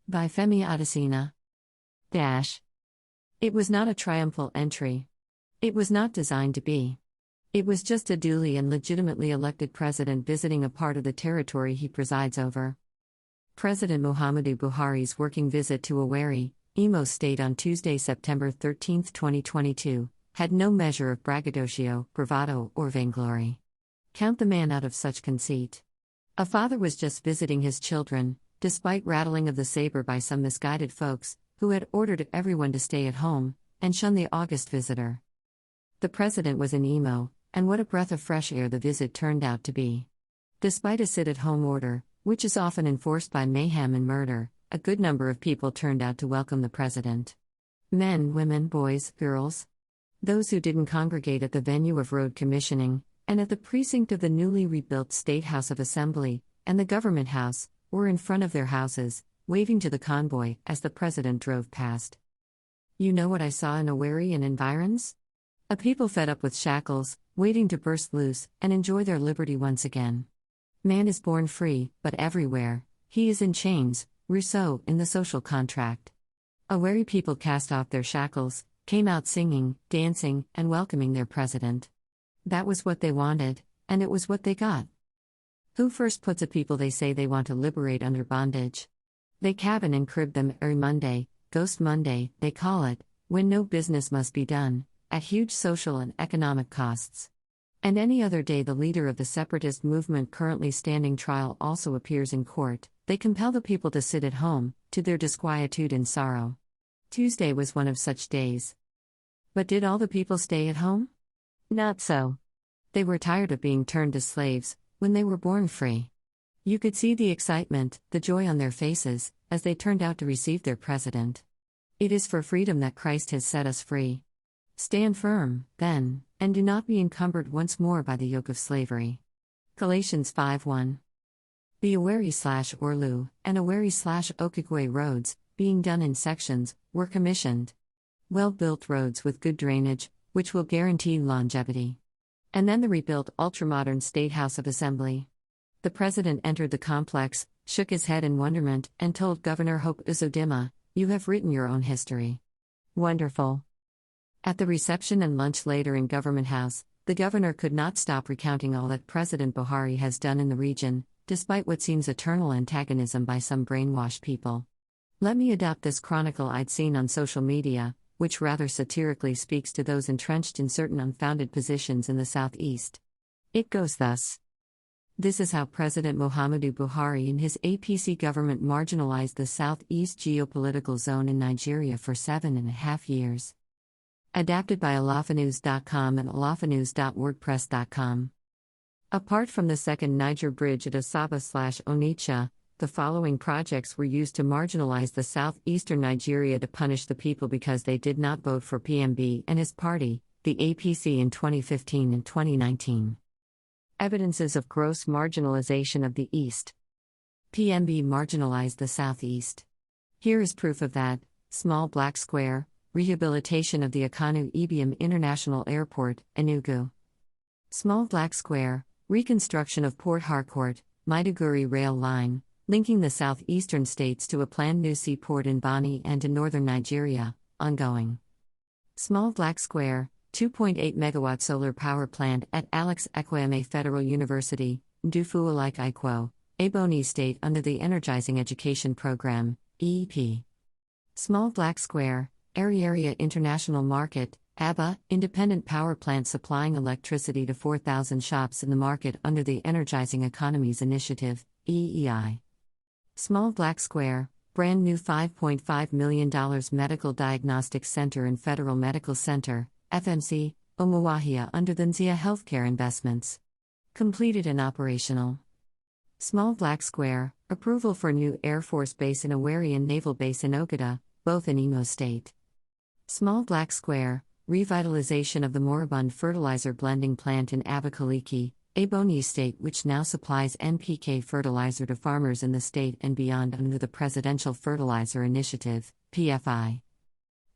By Femi Adesina. Dash. It was not a triumphal entry. It was not designed to be. It was just a duly and legitimately elected president visiting a part of the territory he presides over. President Muhammadu Buhari's working visit to Owerri, Imo State on Tuesday, September 13, 2022, had no measure of braggadocio, bravado, or vainglory. Count the man out of such conceit. A father was just visiting his children, despite rattling of the saber by some misguided folks, who had ordered everyone to stay at home, and shun the August visitor. The president was in Imo, and what a breath of fresh air the visit turned out to be. Despite a sit-at-home order, which is often enforced by mayhem and murder, a good number of people turned out to welcome the president. Men, women, boys, girls. Those who didn't congregate at the venue of road commissioning, and at the precinct of the newly rebuilt State House of Assembly, and the Government House, were in front of their houses, waving to the convoy as the president drove past. You know what I saw in Owerri and environs? A people fed up with shackles, waiting to burst loose and enjoy their liberty once again. Man is born free, but everywhere, he is in chains, Rousseau in the social contract. Owerri people cast off their shackles, came out singing, dancing, and welcoming their president. That was what they wanted, and it was what they got. Who first puts a people they say they want to liberate under bondage? They cabin and crib them every Monday, Ghost Monday, they call it, when no business must be done, at huge social and economic costs. And any other day the leader of the separatist movement currently standing trial also appears in court, they compel the people to sit at home, to their disquietude and sorrow. Tuesday was one of such days. But did all the people stay at home? Not so. They were tired of being turned to slaves, when they were born free. You could see the excitement, the joy on their faces, as they turned out to receive their president. It is for freedom that Christ has set us free. Stand firm, then, and do not be encumbered once more by the yoke of slavery. Galatians 5:1. The Owerri/Orlu and Owerri/Okigwe roads, being done in sections, were commissioned. Well-built roads with good drainage, which will guarantee longevity. And then the rebuilt ultramodern State House of Assembly. The president entered the complex, shook his head in wonderment, and told Governor Hope Uzodimma, "You have written your own history." Wonderful. At the reception and lunch later in Government House, the governor could not stop recounting all that President Buhari has done in the region, despite what seems eternal antagonism by some brainwashed people. Let me adopt this chronicle I'd seen on social media, which rather satirically speaks to those entrenched in certain unfounded positions in the southeast. It goes thus. This is how President Muhammadu Buhari and his APC government marginalized the southeast geopolitical zone in Nigeria for 7.5 years. Adapted by alafanews.com and alafanews.wordpress.com. Apart from the second Niger bridge at Asaba/Onitsha, the following projects were used to marginalize the southeastern Nigeria to punish the people because they did not vote for PMB and his party, the APC, in 2015 and 2019. Evidences of gross marginalization of the East. PMB marginalized the Southeast. Here is proof of that: small black square, rehabilitation of the Akanu Ibiam International Airport, Enugu. Small black square, reconstruction of Port Harcourt, Maiduguri rail line, linking the southeastern states to a planned new seaport in Bani and to northern Nigeria, ongoing. Small black square, 2.8 megawatt solar power plant at Alex Ekwueme Federal University, Ndufu-alike Ikwo, Ebonyi State under the Energizing Education Program, EEP. Small black square, Area International Market, ABBA, independent power plant supplying electricity to 4,000 shops in the market under the Energizing Economies Initiative, EEI. Small black square, brand new $5.5 million Medical Diagnostics Center and Federal Medical Center, FMC, Umuahia under the Nzia Healthcare Investments. Completed and operational. Small black square, approval for new Air Force Base in Owerri and Naval Base in Ogada, both in Imo State. Small black square, revitalization of the moribund fertilizer blending plant in Abakaliki, Ebonyi State, which now supplies NPK fertilizer to farmers in the state and beyond under the Presidential Fertilizer Initiative, PFI.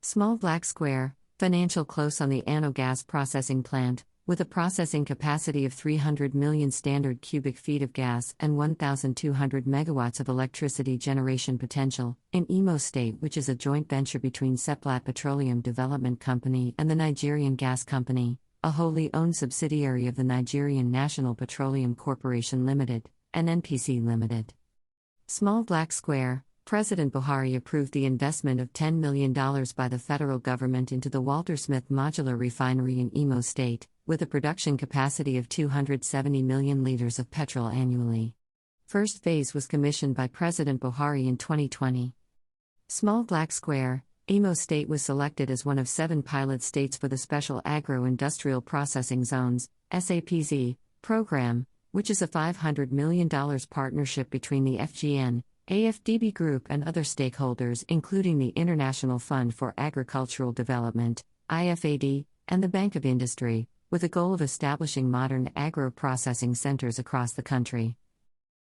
Small black square, financial close on the Ano gas processing plant, with a processing capacity of 300 million standard cubic feet of gas and 1,200 megawatts of electricity generation potential, in Imo State, which is a joint venture between Seplat Petroleum Development Company and the Nigerian Gas Company, a wholly owned subsidiary of the Nigerian National Petroleum Corporation Limited, and NPC Limited. Small Black Square. President Buhari approved the investment of $10 million by the federal government into the Walter Smith Modular Refinery in Imo State, with a production capacity of 270 million liters of petrol annually. First phase was commissioned by President Buhari in 2020. Small Black Square. Imo State was selected as one of 7 pilot states for the Special Agro-Industrial Processing Zones (SAPZ) program, which is a $500 million partnership between the FGN, AFDB Group and other stakeholders including the International Fund for Agricultural Development, IFAD, and the Bank of Industry, with a goal of establishing modern agro-processing centers across the country.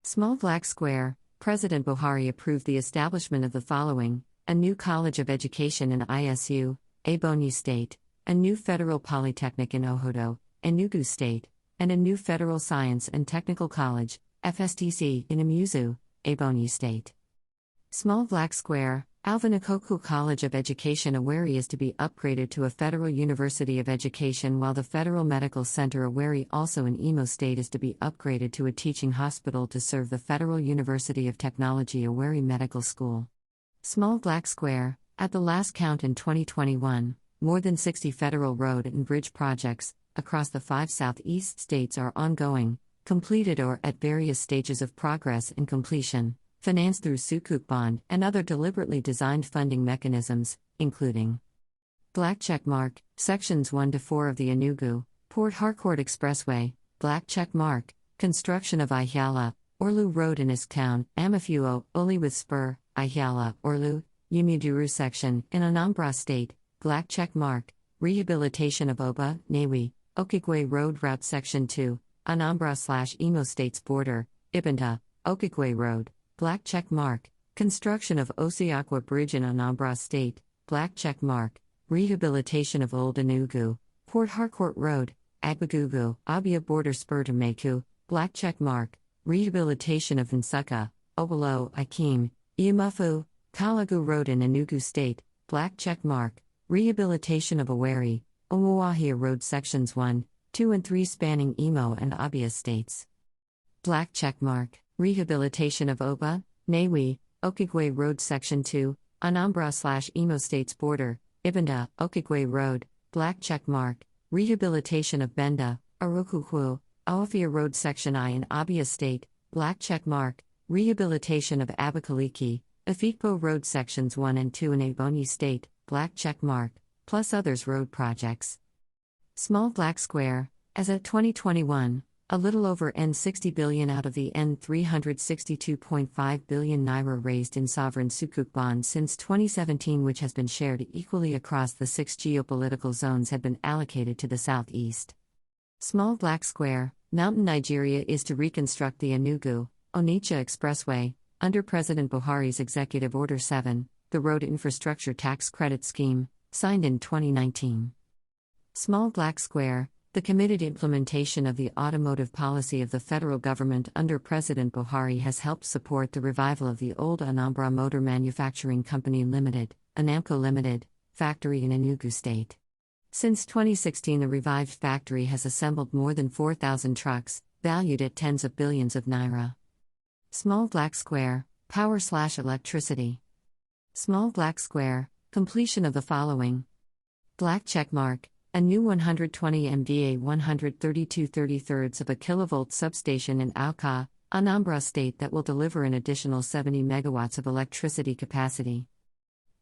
Small Black Square. President Buhari approved the establishment of the following: a new College of Education in ISU, Ebonyi State, a new Federal Polytechnic in Ohodo, Enugu State, and a new Federal Science and Technical College, FSTC, in Imuzu, Ebonyi State. Small Black Square. Alvin Ikoku College of Education Owerri is to be upgraded to a Federal University of Education, while the Federal Medical Center Owerri, also in Imo State, is to be upgraded to a teaching hospital to serve the Federal University of Technology Owerri Medical School. Small Black Square. At the last count in 2021, more than 60 federal road and bridge projects across the 5 southeast states are ongoing, completed or at various stages of progress and completion, financed through Sukuk bond and other deliberately designed funding mechanisms, including Black Checkmark, Sections 1 to 4 of the Enugu, Port Harcourt Expressway, Black Checkmark, construction of Ihiala, Orlu Road in Isktown, Amafuo, Oli with Spur, Ihiala, Orlu, Yumuduru section, in Anambra State, Black Checkmark, rehabilitation of Oba, Newi, Okigwe Road Route Section 2, Anambra/Imo State's border, Ibanda, Okigwe Road, Black Checkmark, construction of Osiakwa Bridge in Anambra State, Black Checkmark, rehabilitation of Old Enugu, Port Harcourt Road, Agbagugu, Abia Border Spur to Meku, Black Checkmark, rehabilitation of Nsukka, Obolo, Ikim, Iumufu, Kalagu Road in Enugu State, Black Checkmark, rehabilitation of Owerri, Umuahia Road Sections 1, 2 and 3 spanning Imo and Abia states. Black Checkmark, rehabilitation of Oba, Newi, Okigwe Road Section 2, Anambra/Imo State's border, Ibanda, Okigwe Road, Black Checkmark, rehabilitation of Benda, Arukukwu, Awafia Road Section I in Abia State, Black Checkmark, rehabilitation of Abakaliki, Afikpo Road Sections 1 and 2 in Ebonyi State, Black Checkmark, plus others road projects. Small Black Square. As at 2021, a little over N60 billion out of the N362.5 billion naira raised in sovereign sukuk bonds since 2017, which has been shared equally across the 6 geopolitical zones, had been allocated to the southeast. Small Black Square. Mountain Nigeria is to reconstruct the Enugu, Onitsha Expressway, under President Buhari's Executive Order 7, the Road Infrastructure Tax Credit Scheme, signed in 2019. Small Black Square. The committed implementation of the automotive policy of the federal government under President Buhari has helped support the revival of the old Anambra Motor Manufacturing Company Limited, Anamco Limited, factory in Enugu State. Since 2016, the revived factory has assembled more than 4,000 trucks, valued at tens of billions of naira. Small Black Square. Power/electricity. Small Black Square. Completion of the following: Black Checkmark. A new 120 MVA 132/33 of a kilovolt substation in Auka, Anambra State that will deliver an additional 70 megawatts of electricity capacity.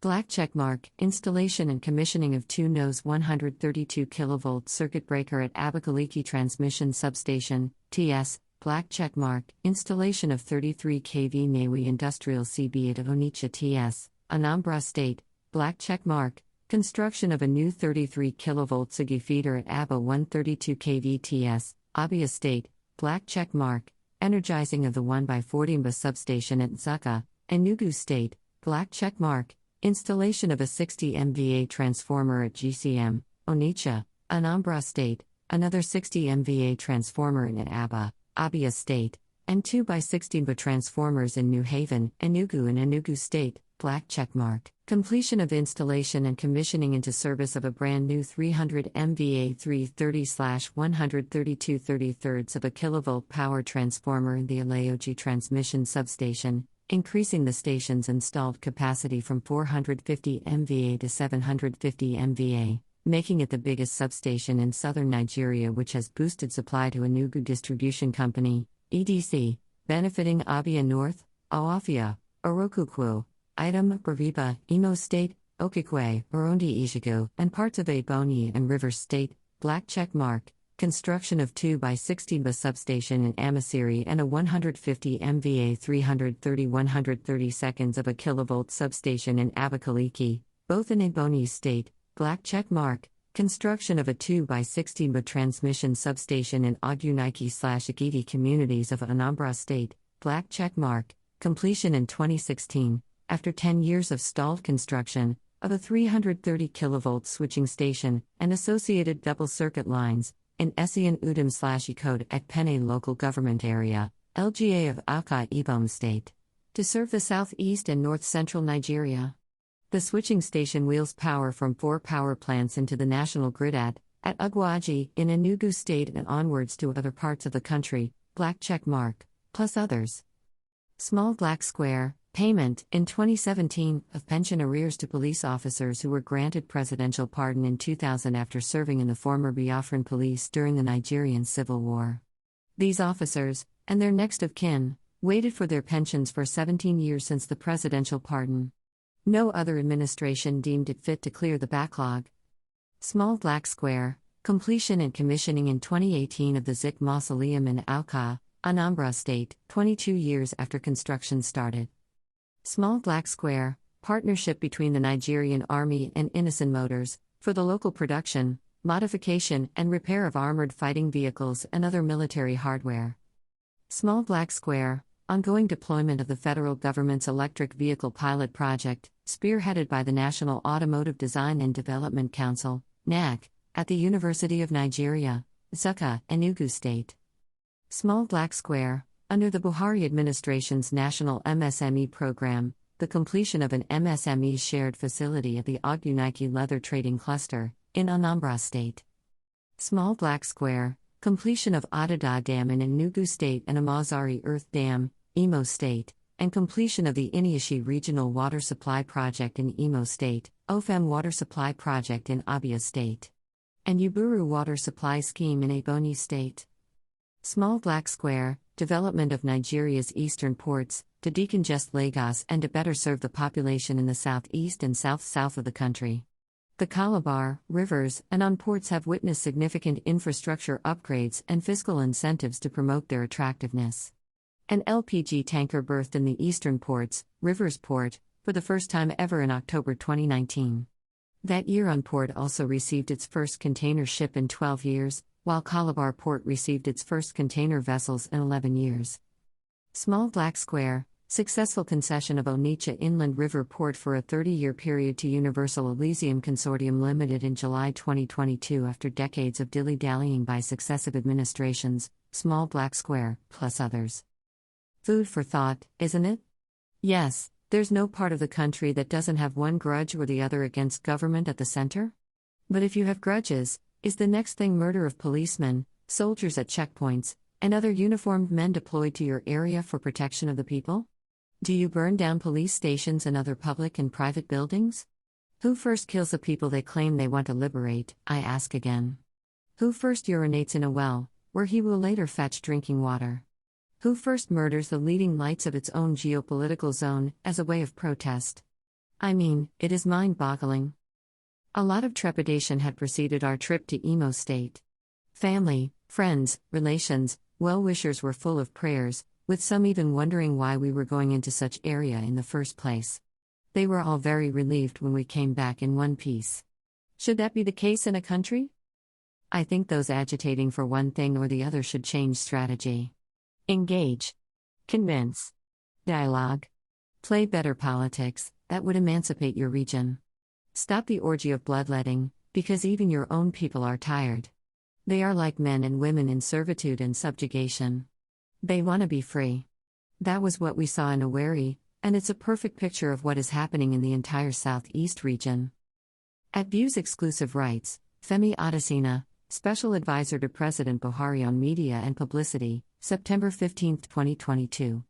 Black Checkmark. Installation and commissioning of 2 NOS 132 kilovolt circuit breaker at Abakaliki Transmission Substation, TS. Black Checkmark. Installation of 33 kV Newi Industrial CB at Onitsha TS, Anambra State, Black Checkmark. Construction of a new 33 kV Sugi feeder at Aba 132 kV TS, Abia State, Black Checkmark. Energizing of the 1x40 MBA substation at Nsukka, Enugu State, Black Checkmark. Installation of a 60 MVA transformer at GCM, Onitsha, Anambra State, another 60 MVA transformer in Aba, Abia State, and 2 by 16 BA transformers in New Haven, Enugu in Enugu State, black checkmark. Completion of installation and commissioning into service of a brand new 300 MVA 330/132/33 of a kilovolt power transformer in the Alaoji transmission substation, increasing the station's installed capacity from 450 MVA to 750 MVA, making it the biggest substation in southern Nigeria, which has boosted supply to Enugu Distribution Company, EDC, benefiting Abia North, Awafia, Orokukwu, Item, Bariba, Imo State, Okigwe, Burundi Ijigu, and parts of Ebonyi and Rivers State, black check mark. Construction of 2 by 16 BA substation in Amasiri and a 150 MVA 330/130 seconds of a kilovolt substation in Abakaliki, both in Ebonyi State, black check mark. Construction of a 2 by 16 BA transmission substation in Ogunike/Agitating communities of Anambra State, black check mark. Completion in 2016, after 10 years of stalled construction, of a 330 kilovolt switching station and associated double circuit lines in Essien Udom/Ikot at Pene local government area, LGA of Akwa Ibom State, to serve the southeast and north-central Nigeria. The switching station wheels power from 4 power plants into the national grid at Ugwaji in Enugu State and onwards to other parts of the country, black check mark, plus others. Small black square. Payment, in 2017, of pension arrears to police officers who were granted presidential pardon in 2000 after serving in the former Biafran police during the Nigerian Civil War. These officers, and their next of kin, waited for their pensions for 17 years since the presidential pardon. No other administration deemed it fit to clear the backlog. Small black square. Completion and commissioning in 2018 of the Zik Mausoleum in Awka, Anambra State, 22 years after construction started. Small black square. Partnership between the Nigerian Army and Innocent Motors, for the local production, modification, and repair of armored fighting vehicles and other military hardware. Small black square. Ongoing deployment of the federal government's electric vehicle pilot project, spearheaded by the National Automotive Design and Development Council, NAC, at the University of Nigeria, Nsukka, Enugu State. Small black square. Under the Buhari administration's national MSME program, the completion of an MSME shared facility at the Ogunike Leather Trading Cluster, in Anambra State. Small black square. Completion of Adada Dam in Enugu State and Amazari Earth Dam, Imo State, and completion of the Iniashi Regional Water Supply Project in Imo State, Ofem Water Supply Project in Abia State, and Uburu Water Supply Scheme in Ebonyi State. Small black square. Development of Nigeria's eastern ports, to decongest Lagos and to better serve the population in the southeast and south-south of the country. The Calabar, rivers, and on ports have witnessed significant infrastructure upgrades and fiscal incentives to promote their attractiveness. An LPG tanker berthed in the eastern ports, Rivers Port, for the first time ever in October 2019. That year Port also received its first container ship in 12 years, while Calabar Port received its first container vessels in 11 years. Small black square. Successful concession of Onitsha Inland River Port for a 30-year period to Universal Elysium Consortium Limited in July 2022 after decades of dilly-dallying by successive administrations, small black square, plus others. Food for thought, isn't it? Yes, there's no part of the country that doesn't have one grudge or the other against government at the center. But if you have grudges, is the next thing murder of policemen, soldiers at checkpoints, and other uniformed men deployed to your area for protection of the people? Do you burn down police stations and other public and private buildings? Who first kills the people they claim they want to liberate, I ask again? Who first urinates in a well, where he will later fetch drinking water? Who first murders the leading lights of its own geopolitical zone, as a way of protest? I mean, it is mind-boggling. A lot of trepidation had preceded our trip to Imo State. Family, friends, relations, well-wishers were full of prayers, with some even wondering why we were going into such area in the first place. They were all very relieved when we came back in one piece. Should that be the case in a country? I think those agitating for one thing or the other should change strategy. Engage. Convince. Dialogue. Play better politics, that would emancipate your region. Stop the orgy of bloodletting, because even your own people are tired. They are like men and women in servitude and subjugation. They want to be free. That was what we saw in Owerri, and it's a perfect picture of what is happening in the entire Southeast region. At View's exclusive rights, Femi Adesina, Special Advisor to President Buhari on Media and Publicity, September 15, 2022.